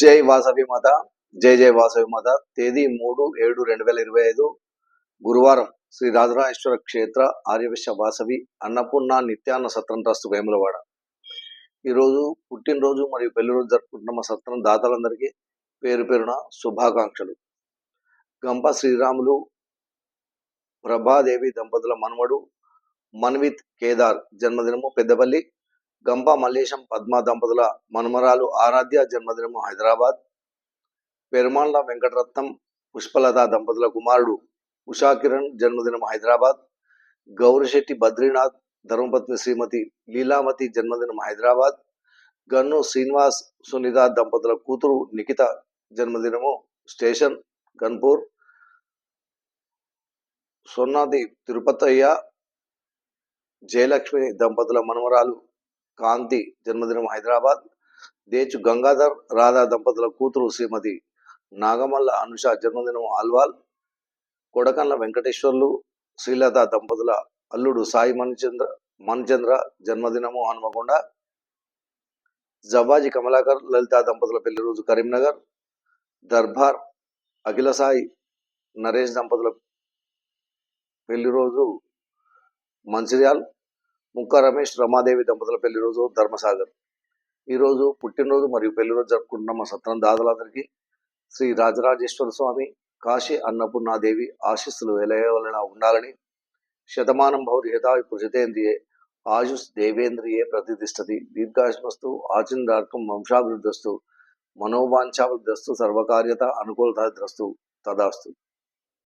జై వాసవి మాత. జై జై వాసవి మాత. తేదీ 3/7/2025 గురువారం శ్రీ రాజరాజేశ్వర క్షేత్ర ఆర్యవిశ్వ వాసవి అన్నపూర్ణ నిత్యాన్న సత్రం ట్రస్ట్ వేములవాడ. ఈరోజు పుట్టినరోజు మరియు పెళ్లిరోజు జరుపుకుంటున్న సత్రం దాతలందరికీ పేరు పేరున శుభాకాంక్షలు. గంప శ్రీరాములు ప్రభాదేవి దంపతుల మనవడు మన్విత్ కేదార్ జన్మదినము పెద్దపల్లి. గంప మల్లేశం పద్మ దంపతుల మనుమరాలు ఆరాధ్య జన్మదినము హైదరాబాద్. పెరుమాళ్ల వెంకటరత్నం పుష్పలత దంపతుల కుమారుడు ఉషాకిరణ్ జన్మదినం హైదరాబాద్. గౌరిశెట్టి బద్రీనాథ్ ధర్మపత్ని శ్రీమతి లీలావతి జన్మదినం హైదరాబాద్. గన్ను శ్రీనివాస్ సునీత దంపతుల కూతురు నిఖిత జన్మదినము స్టేషన్ గన్పూర్. సొన్నాది తిరుపతయ్య జయలక్ష్మి దంపతుల మనవరాలు కాంతి జన్మదినం హైదరాబాద్. దేచు గంగాధర్ రాధా దంపతుల కూతురు శ్రీమతి నాగమల్ల అనుష జన్మదినం ఆల్వాల్. కొడకన్ల వెంకటేశ్వర్లు శ్రీలత దంపతుల అల్లుడు సాయి మణిచంద్ర జన్మదినము హనుమకొండ. జవ్వాజి కమలాకర్ లలిత దంపతుల పెళ్లి రోజు కరీంనగర్. దర్బార్ అఖిల సాయి నరేష్ దంపతుల పెళ్లి రోజు మంచిర్యాల్. ముక్క రమేష్ రమాదేవి దంపతుల పెళ్లి రోజు ధర్మసాగర్. ఈరోజు పుట్టినరోజు మరియు పెళ్లి రోజు జరుపుకుంటున్న మా సత్రం దాతలందరికీ శ్రీ రాజరాజేశ్వర స్వామి కాశీ అన్నపూర్ణాదేవి ఆశీస్సులు వెలయవలన ఉండాలని. శతమానం భవతి యథావి పురుషతేంద్రియే ఆయుష్ దేవేంద్రియే ప్రతిష్టతి. దీర్ఘాయుష్మస్తు ఆచిందార్కం వంశాభివృద్ధస్తు మనోవాంఛాభివృద్ధస్తు సర్వకార్యత అనుకూలతాద్రస్తు తదాస్తు.